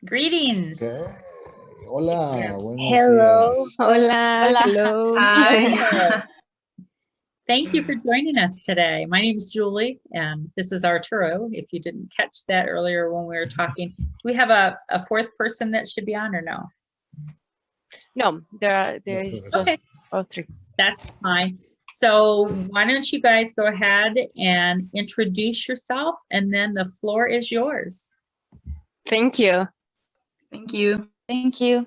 Greetings. Okay. Hola, buenos Hello, días. hola, Hola. hello. Hi. Thank you for joining us today. My name is Julie, and this is Arturo. If you didn't catch that earlier when we were talking, do we have a fourth person that should be on or no? No, there is just Okay. three. That's fine. So why don't you guys go ahead and introduce yourself, and then the floor is yours. Thank you. Thank you. Thank you.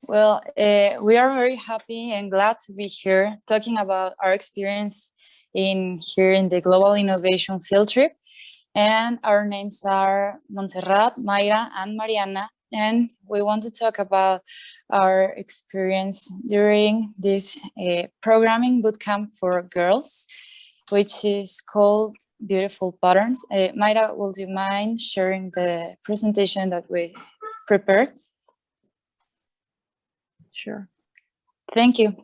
Well, we are very happy and glad to be here talking about our experience here in the Global Innovation Field Trip. And our names are Montserrat, Mayra, and Mariana. And we want to talk about our experience during this programming bootcamp for girls, which is called Beautiful Patterns. Mayra, would you mind sharing the presentation that we prepared? Sure. Thank you.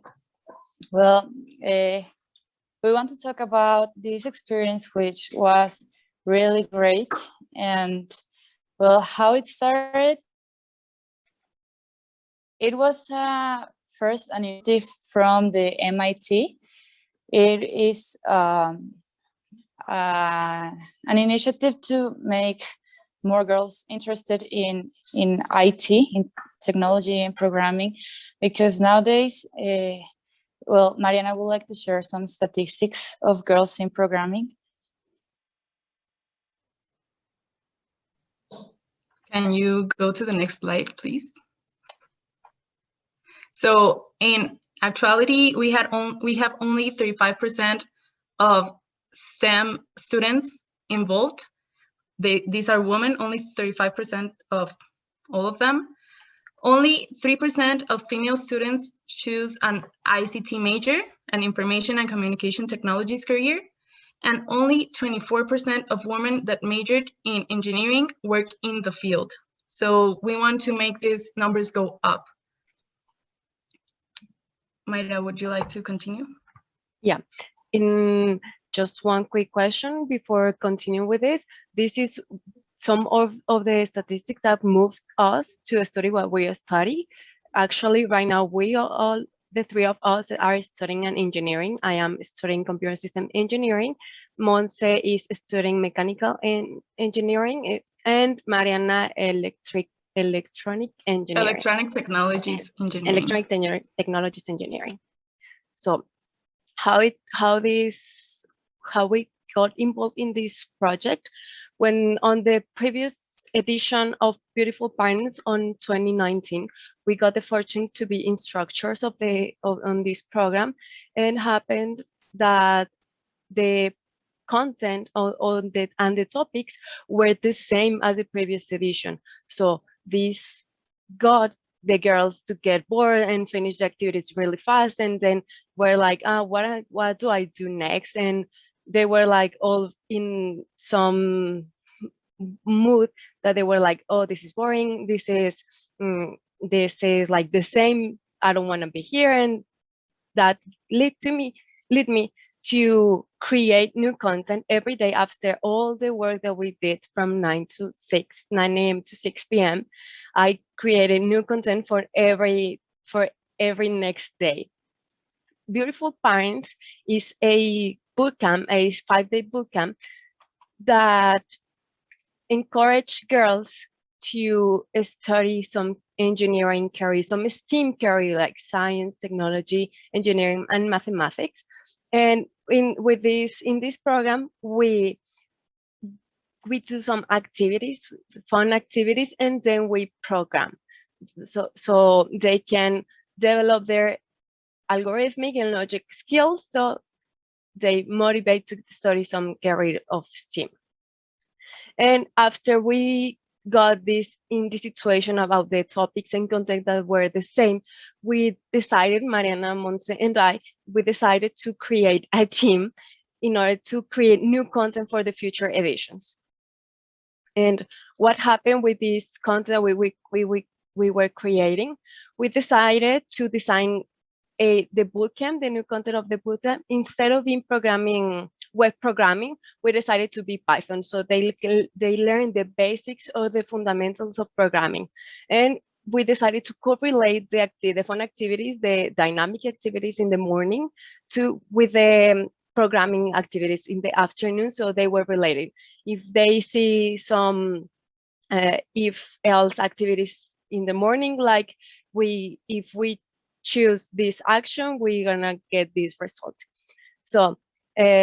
Well, we want to talk about this experience, which was really great. And well, how it started, it was first an initiative from the MIT. It is an initiative to make more girls interested in IT, in technology and programming, because nowadays, well, Mariana would like to share some statistics of girls in programming. Can you go to the next slide, please? So in actuality, we have only 35% of STEM students involved. These are women, only 35% of all of them. Only 3% of female students choose an ICT major, an information and communication technologies career, and only 24% of women that majored in engineering work in the field. So we want to make these numbers go up. Mayra, would you like to continue? Yeah. In just one quick question before continuing with this. This is some of the statistics that moved us to study what we study. Actually, right now, the three of us are studying an engineering. I am studying computer system engineering. Monse is studying mechanical engineering, and Mariana electronic engineering. Electronic technologies engineering. Electronic technologies engineering. So how we got involved in this project, when on the previous edition of Beautiful Parents on 2019, we got the fortune to be instructors on this program, and happened that the content and the topics were the same as the previous edition. So this got the girls to get bored and finish the activities really fast, and then we're like, what do I do next? And they were like all in some mood that they were like, oh, this is boring, this is like the same, I don't want to be here. And that lead me to create new content every day after all the work that we did from 9 a.m. to 6 p.m. I created new content for every next day. Beautiful Parents is a bootcamp, a 5-day bootcamp that encourage girls to study some engineering career, some STEAM career like science, technology, engineering, and mathematics. And in this program, we do some activities, fun activities, and then we program, so they can develop their algorithmic and logic skills, so they motivate to study some career of STEAM. And after we got this in the situation about the topics and content that were the same, we decided, Mariana, Monse, and we decided to create a team in order to create new content for the future editions. And what happened with this content we were creating, we decided to design the bootcamp, the new content of the bootcamp, instead of being programming web programming, we decided to be Python. So they learn the basics or the fundamentals of programming. And we decided to correlate the fun activities, the dynamic activities in the morning with the programming activities in the afternoon. So they were related. If they see some if else activities in the morning, like if we choose this action, we're gonna get this result. So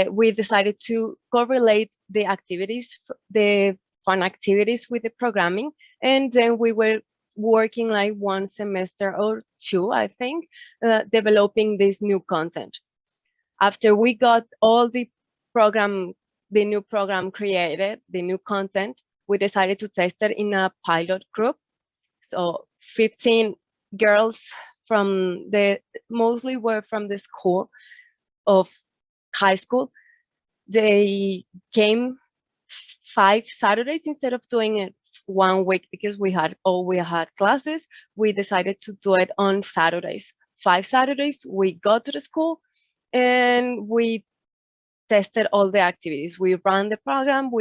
we decided to correlate the activities, the fun activities with the programming, and then we were working like 1 semester or 2, I think, developing this new content. After we got all the new program created, the new content, we decided to test it in a pilot group. So 15 girls mostly were from the school of high school. They came 5 Saturdays instead of doing it 1 week because we had classes. We decided to do it on Saturdays. 5 Saturdays, we go to the school and we tested all the activities. We ran the program.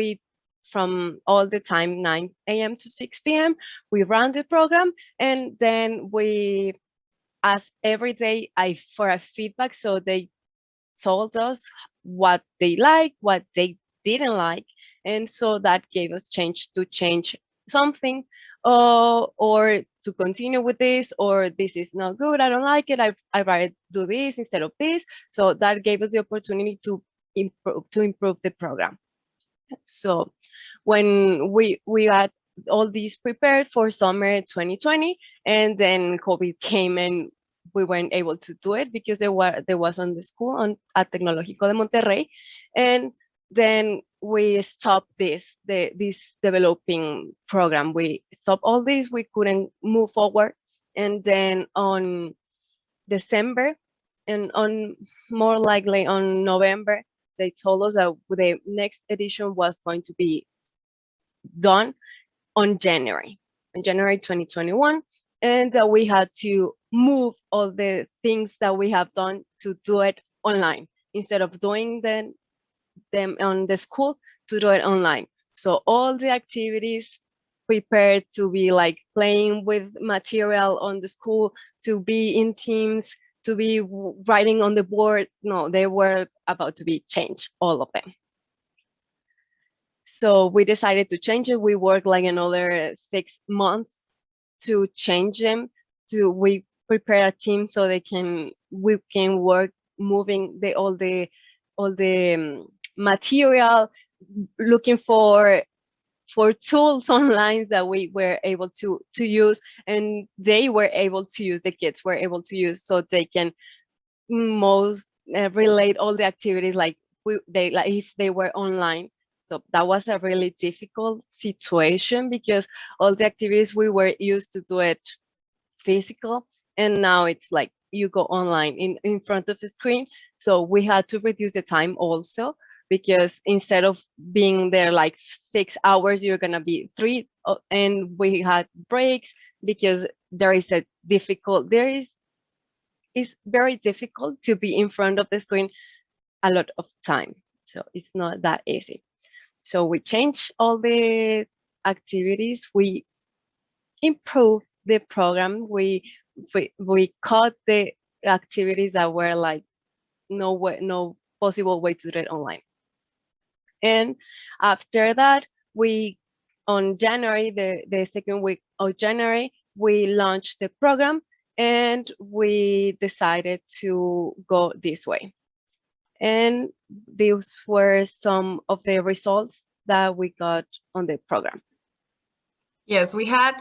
From all the time, 9 a.m. to 6 p.m. We ran the program, and then we asked every day for a feedback. So they told us what they liked, what they didn't like, and so that gave us change something, or to continue with this, or this is not good, I don't like it, I'd rather do this instead of this. So that gave us the opportunity to improve the program. So when we had all these prepared for summer 2020, and then COVID came and we weren't able to do it because there was on the school at Tecnológico de Monterrey, and then we stopped this developing program. We stopped all this. We couldn't move forward, and then on December and more likely on November, they told us that the next edition was going to be done on January 2021, and that we had to move all the things that we have done to do it online instead of doing them on the school, to do it online. So all the activities prepared to be like playing with material on the school, to be in teams, to be writing on the board, no, they were about to be changed, all of them. So we decided to change it. We worked like another 6 months to change them. We prepare a team so we can work moving all the material, looking for tools online that we were able to use, and they were able to use, the kids were able to use, so they can relate all the activities like if they were online. So that was a really difficult situation because all the activities we were used to do it physical, and now it's like you go online in front of the screen. So we had to reduce the time also, because instead of being there like 6 hours, you're gonna be 3, and we had breaks because it's very difficult to be in front of the screen a lot of time. So it's not that easy. So we changed all the activities. We improved the program. We cut the activities that were like no possible way to do it online. And after that, on January, the second week of January, we launched the program, and we decided to go this way. And these were some of the results that we got on the program. Yes, we had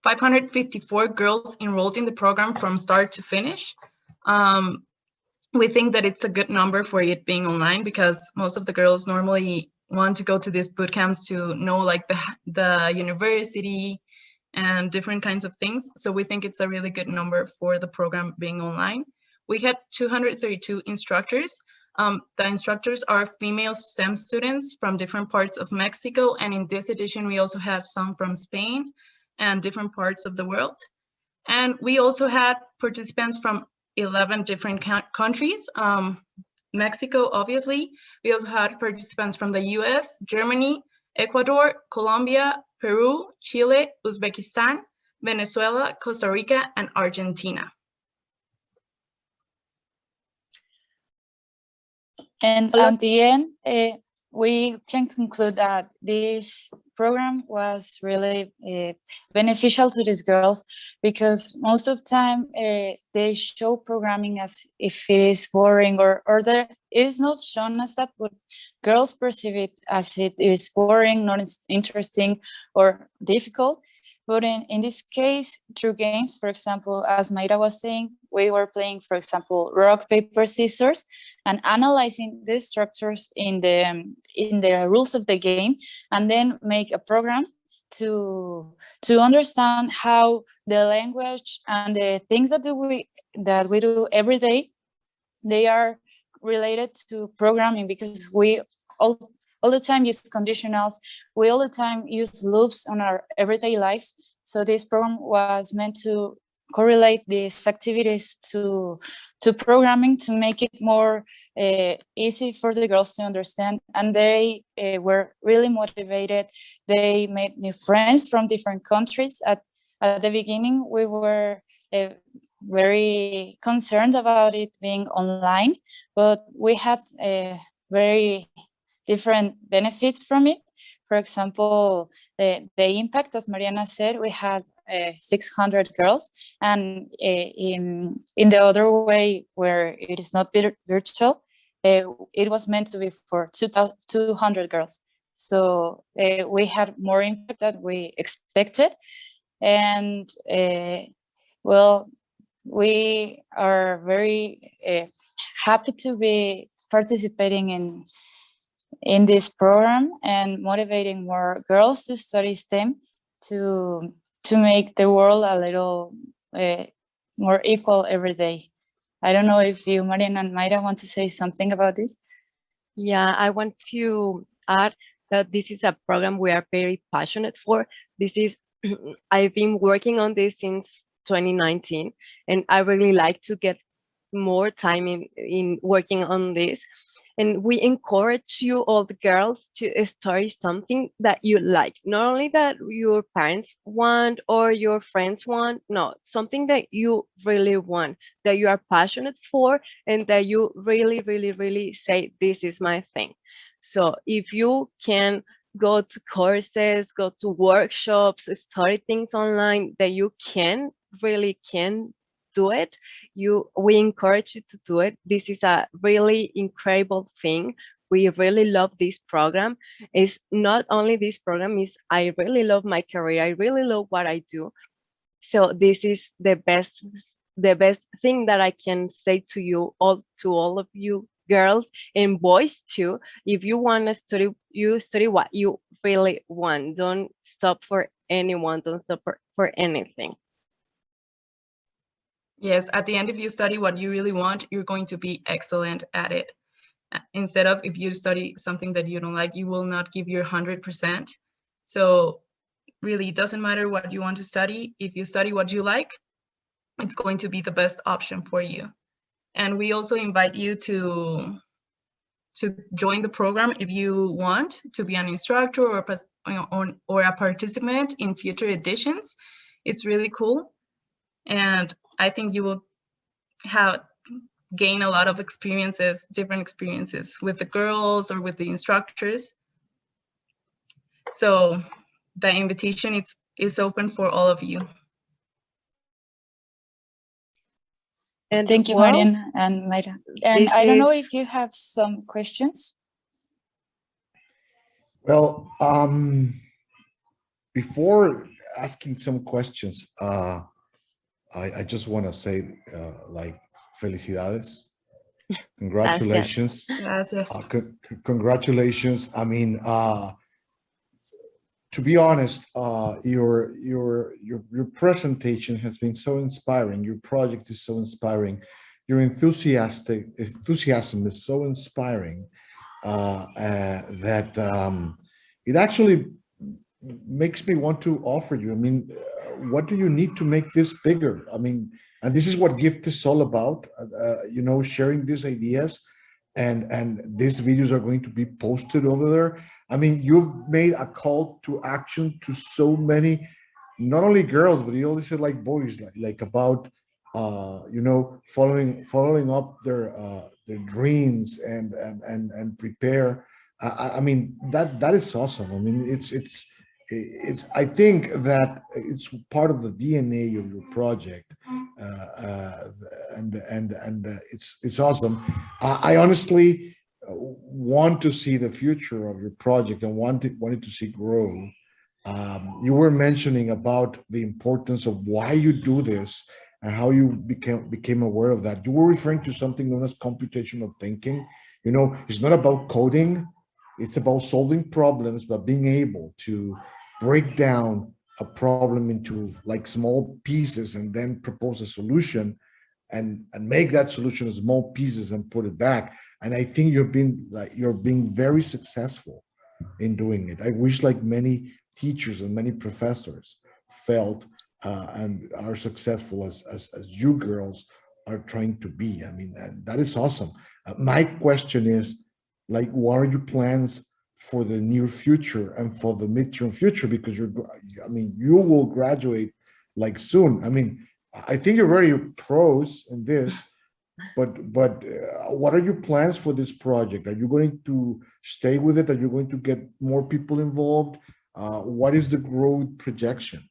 554 girls enrolled in the program from start to finish. We think that it's a good number for it being online, because most of the girls normally want to go to these boot camps to know like the university and different kinds of things. So we think it's a really good number for the program being online. We had 232 instructors. The instructors are female STEM students from different parts of Mexico. And in this edition, we also had some from Spain and different parts of the world. And we also had participants from 11 different countries. Mexico, obviously. We also had participants from the US, Germany, Ecuador, Colombia, Peru, Chile, Uzbekistan, Venezuela, Costa Rica, and Argentina. And at the end, we can conclude that this program was really beneficial to these girls, because most of the time they show programming as if it is boring, or it is not shown as that, but girls perceive it as it is boring, not interesting or difficult. But in this case, through games, for example, as Mayra was saying, we were playing, for example, rock, paper, scissors, and analyzing the structures in the rules of the game, and then make a program to understand how the language and the things that we do every day, they are related to programming, because we all the time use conditionals, we all the time use loops on our everyday lives. So this program was meant to correlate these activities to programming, to make it more easy for the girls to understand. And they were really motivated. They made new friends from different countries. At the beginning, we were very concerned about it being online, but we had very different benefits from it. For example, the impact, as Mariana said, we had 600 girls, and in the other way, where it is not virtual, it was meant to be for 200 girls. So we had more impact than we expected. And well, we are very happy to be participating in this program and motivating more girls to study STEM, to make the world a little more equal every day. I don't know if you, Mariana and Mayra, want to say something about this. Yeah, I want to add that this is a program we are very passionate for. This is, I've been working on this since 2019, and I really like to get more time in working on this. And we encourage you, all the girls, to study something that you like. Not only that your parents want or your friends want, no, something that you really want, that you are passionate for, and that you really, really, really say, this is my thing. So if you can go to courses, go to workshops, study things online that you really can do it, we encourage you to do it. This is a really incredible thing. We really love this program. It's not only this program, is I really love my career. I really love what I do. So this is the best thing that I can say to all of you girls and boys too. If you want to study, you study what you really want. Don't stop for anyone. Don't stop for anything. Yes, at the end, if you study what you really want, you're going to be excellent at it. Instead of, if you study something that you don't like, you will not give your 100%. So really, it doesn't matter what you want to study. If you study what you like, it's going to be the best option for you. And we also invite you to join the program if you want to be an instructor or a participant in future editions. It's really cool. And I think you will gain a lot of different experiences with the girls or with the instructors. So the invitation is open for all of you. And thank you, Mariana and Mayra. And I don't know if you have some questions. Well, before asking some questions, I just want to say, like, felicidades, congratulations. Gracias. Congratulations. I mean, to be honest, your presentation has been so inspiring. Your project is so inspiring. Your enthusiasm is so inspiring that it actually makes me want to offer you. I mean, what do you need to make this bigger? I mean, and this is what GIFT is all about, you know, sharing these ideas and these videos are going to be posted over there. I mean, you've made a call to action to so many, not only girls, but you always said like boys, like about following up their dreams and prepare. I mean, that is awesome. I mean, it's I think that it's part of the DNA of your project, and it's awesome. I honestly want to see the future of your project and wanted to see grow. You were mentioning about the importance of why you do this and how you became aware of that. You were referring to something known as computational thinking. It's not about coding, it's about solving problems, but being able to break down a problem into like small pieces and then propose a solution and make that solution in small pieces and put it back. And I think you're being very successful in doing it. I wish like many teachers and many professors felt and are successful as you girls are trying to be. I mean, and that is awesome. My question is, like, what are your plans for the near future and for the midterm future? Because I mean, you will graduate like soon. I mean, I think you're very pros in this, but what are your plans for this project? Are you going to stay with it? Are you going to get more people involved? What is the growth projection?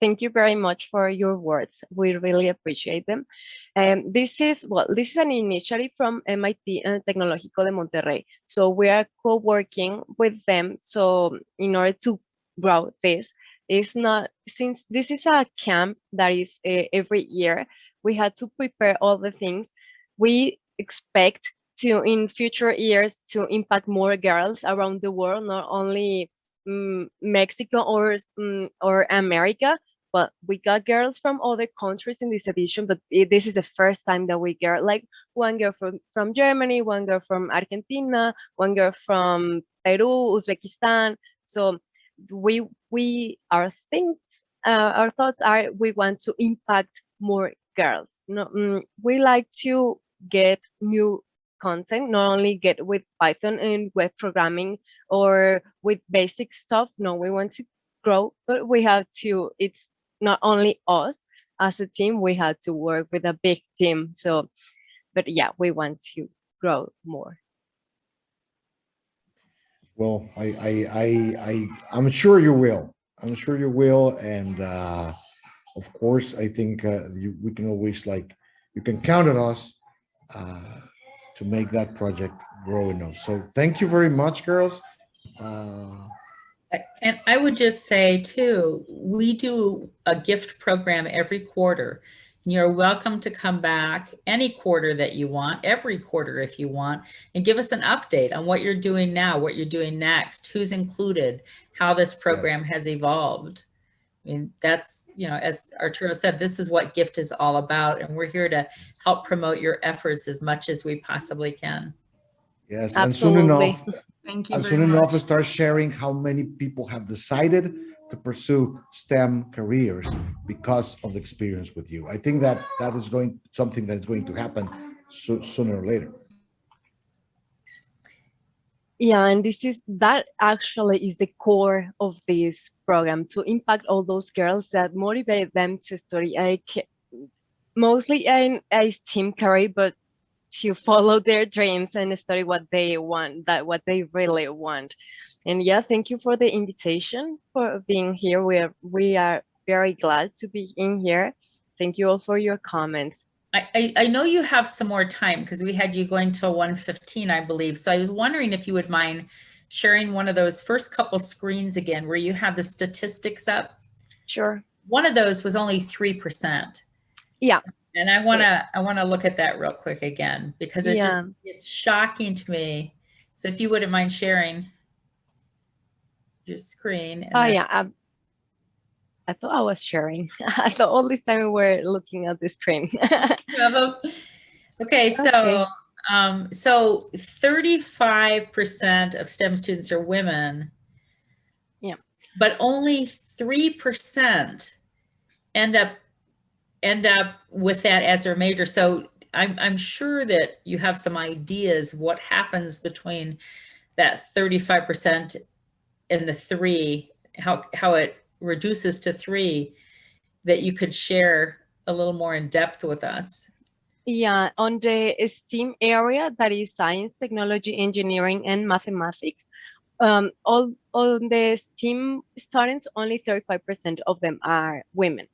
Thank you very much for your words. We really appreciate them. This is an initiative from MIT and Tecnológico de Monterrey. So we are co-working with them. So in order to grow this, since this is a camp that is every year, we had to prepare all the things. We expect to, in future years, to impact more girls around the world, not only Mexico or America, but we got girls from other countries in this edition. But this is the first time that we get like one girl from Germany, one girl from Argentina, one girl from Peru, Uzbekistan. So our thoughts are we want to impact more girls. No, we like to get new content, not only get with Python and web programming or with basic stuff. No, we want to grow, but we have to, it's not only us as a team, we had to work with a big team. So, but yeah, we want to grow more. Well, I'm sure you will. I'm sure you will, and of course, I think we can always you can count on us to make that project grow enough. So thank you very much, girls. And I would just say too, we do a gift program every quarter. You're welcome to come back any quarter that you want, every quarter if you want, and give us an update on what you're doing now, what you're doing next, who's included, how this program has evolved. I mean, that's, as Arturo said, this is what GIFT is all about, and we're here to help promote your efforts as much as we possibly can. Yes, Absolutely. Thank you and very soon enough, much. start sharing how many people have decided to pursue STEM careers because of the experience with you. I think that is something that is going to happen sooner or later. Yeah, and that actually is the core of this program, to impact all those girls, that motivate them to study mostly in a STEM career, but to follow their dreams and study what they want, what they really want. And yeah, thank you for the invitation, for being here. We are very glad to be in here. Thank you all for your comments. I know you have some more time because we had you going till 1:15, I believe. So I was wondering if you would mind sharing one of those first couple screens again where you had the statistics up. Sure. One of those was only 3%. Yeah. And I want to look at that real quick again, because it's shocking to me. So if you wouldn't mind sharing your screen. And yeah. I thought I was sharing. I thought all this time we were looking at the screen. Okay, so so 35% of STEM students are women. Yeah. But only 3% end up with that as their major. So I'm sure that you have some ideas what happens between that 35% and the 3, how it reduces to 3, that you could share a little more in depth with us. Yeah, on the STEAM area, that is science, technology, engineering, and mathematics, all on the STEAM students, only 35% of them are women.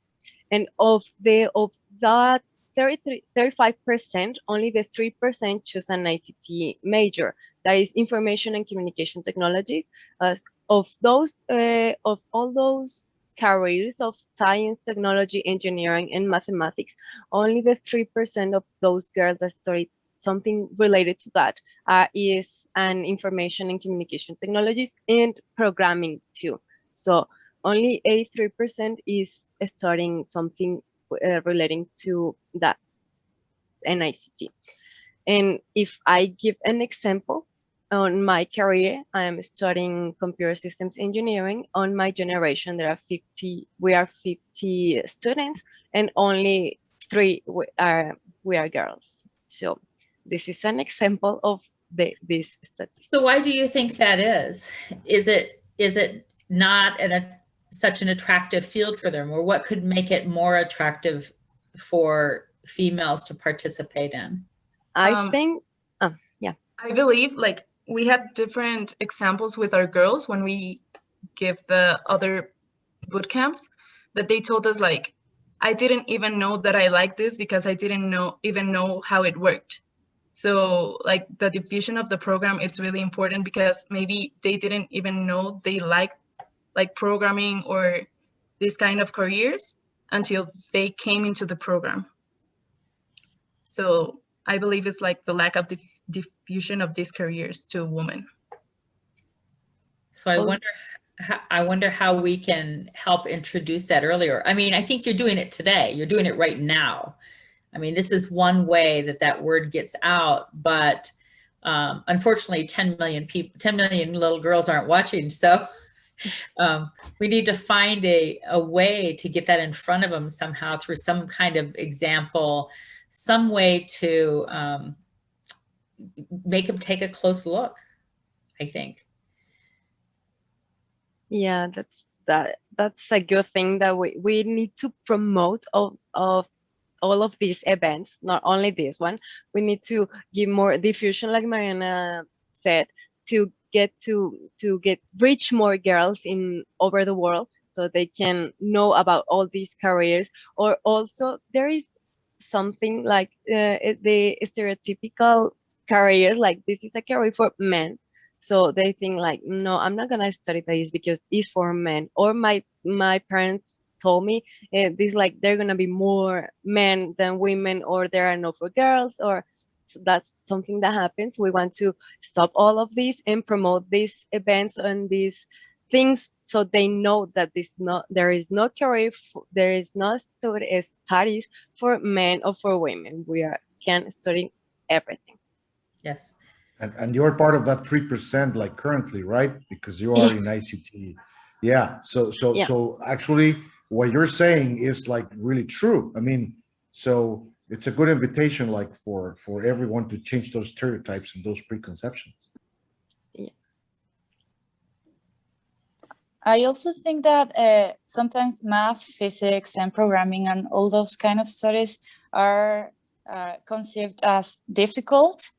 And of that 35%, only the 3% choose an ICT major, that is information and communication technologies. Of all those careers of science, technology, engineering, and mathematics, only the 3% of those girls that study something related to that is an information and communication technologies and programming too. So only 83% is studying something relating to that NICT. And if I give an example, on my career, I'm studying computer systems engineering. On my generation, we are 50 students, and only 3 we are girls. So this is an example of this statistic. So why do you think that is? Is it not such an attractive field for them, or what could make it more attractive for females to participate in? I think, yeah. I believe like we had different examples with our girls when we give the other boot camps, that they told us like, I didn't even know that I liked this because I didn't even know how it worked. So like the diffusion of the program, it's really important because maybe they didn't even know they like programming or this kind of careers until they came into the program. So I believe it's like the lack of diffusion of these careers to women. So I wonder how we can help introduce that earlier. I mean, I think you're doing it today. You're doing it right now. I mean, this is one way that word gets out, but unfortunately, 10 million little girls aren't watching. So we need to find a way to get that in front of them somehow through some kind of example, some way to make them take a close look, I think. Yeah, that's a good thing that we need to promote of all of these events, not only this one. We need to give more diffusion, like Mariana said, to reach more girls in over the world so they can know about all these careers. Or also there is something like the stereotypical careers, like this is a career for men. So they think like, no, I'm not gonna study this because it's for men. Or my parents told me this, like they're gonna be more men than women, or there are no for girls, or so that's something that happens. We want to stop all of this and promote these events and these things so they know that there is no career, there is no studies for men or for women. We can study everything. Yes. And you're part of that 3%, like currently, right? Because you are in ICT. Yeah. So actually, what you're saying is like really true. I mean, so it's a good invitation, like for everyone to change those stereotypes and those preconceptions. Yeah. I also think that sometimes math, physics, and programming and all those kind of studies are conceived as difficult.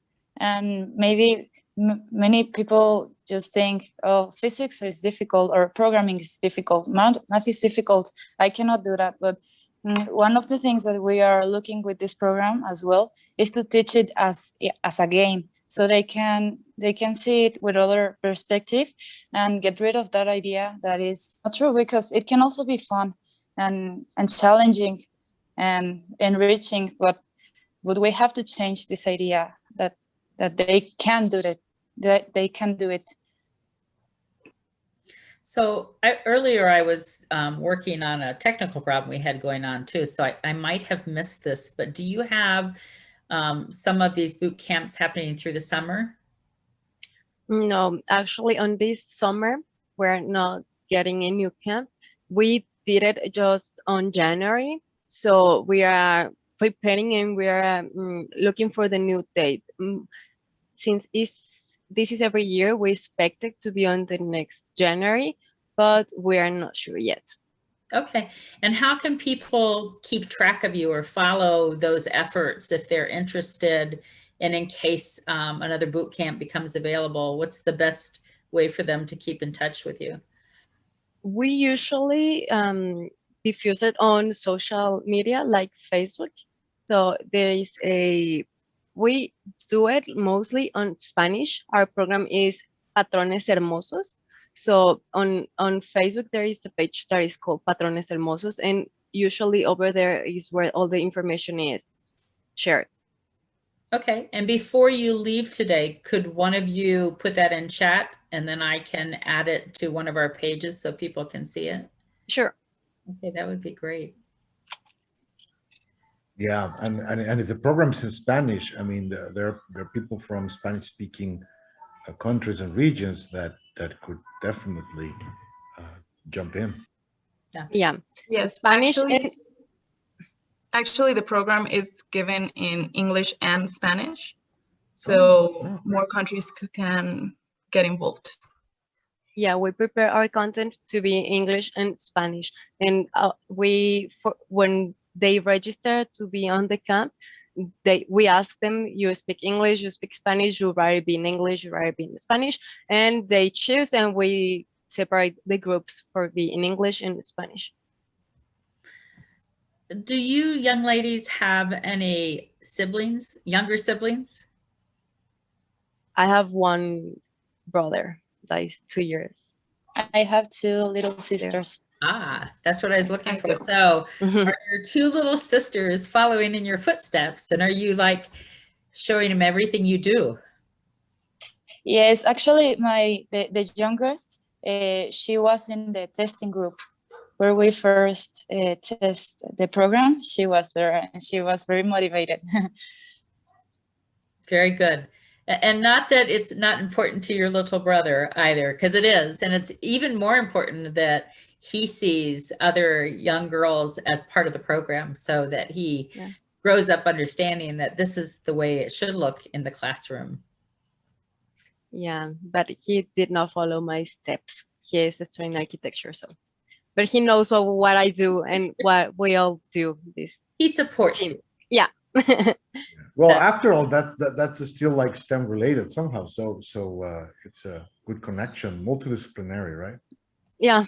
And maybe many people just think, oh, physics is difficult or programming is difficult, math is difficult, I cannot do that. But one of the things that we are looking with this program as well is to teach it as a game, so they can see it with other perspective and get rid of that idea that is not true, because it can also be fun and challenging and enriching. But we have to change this idea that they can do it, that they can do it. So earlier I was working on a technical problem we had going on too, so I might have missed this, but do you have some of these boot camps happening through the summer? No, actually on this summer, we're not getting a new camp. We did it just on January. So we are preparing and we are looking for the new date. Since this is every year, we expect it to be on the next January, but we are not sure yet. Okay. And how can people keep track of you or follow those efforts if they're interested? And in case another boot camp becomes available, what's the best way for them to keep in touch with you? We usually diffuse it on social media like Facebook. So we do it mostly on Spanish. Our program is Patrones Hermosos. So on Facebook, there is a page that is called Patrones Hermosos, and usually over there is where all the information is shared. Okay. And before you leave today, could one of you put that in chat and then I can add it to one of our pages so people can see it? Sure. Okay, that would be great. Yeah, and if the program's in Spanish, I mean, there are people from Spanish-speaking countries and regions that could definitely jump in. Yeah. Yes, Spanish actually the program is given in English and Spanish, so more countries can get involved. Yeah, we prepare our content to be English and Spanish, and when they register to be on the camp, we ask them, you speak English, you speak Spanish, you rather be in English, you rather be in Spanish, and they choose, and we separate the groups for be in English and Spanish. Do you young ladies have any siblings, younger siblings? I have one brother that is 2 years. I have 2 little sisters. Ah, that's what I was looking I for. do. So are your 2 little sisters following in your footsteps? And are you like showing them everything you do? Yes, actually, the youngest, she was in the testing group where we first test the program. She was there and she was very motivated. Very good. And not that it's not important to your little brother either, because it is. And it's even more important that he sees other young girls as part of the program so that he grows up understanding that this is the way it should look in the classroom. Yeah, but he did not follow my steps. He is studying architecture, so. But he knows what I do and what we all do. He supports you. Yeah. Well, after all, that's still like STEM related somehow. So it's a good connection, multidisciplinary, right? Yeah.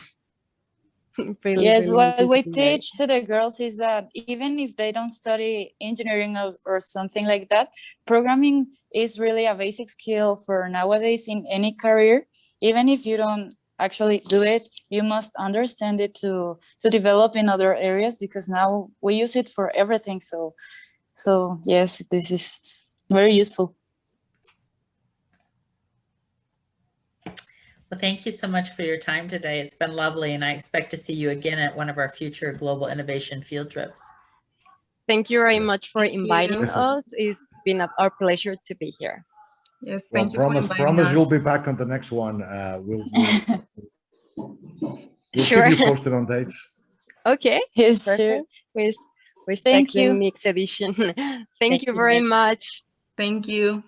Yes, what we teach to the girls is that even if they don't study engineering or something like that, programming is really a basic skill for nowadays in any career. Even if you don't actually do it, you must understand it to develop in other areas, because now we use it for everything. So yes, this is very useful. Well, thank you so much for your time today. It's been lovely, and I expect to see you again at one of our future Global Innovation field trips. Thank you very much for inviting us. It's been our pleasure to be here. Yes, thank you for inviting promise us. you'll be back on the next one. We'll Sure. keep you posted on dates. Okay. Yes, Perfect. sure. We Thank expect the you. next edition. Thank you very much. Thank you.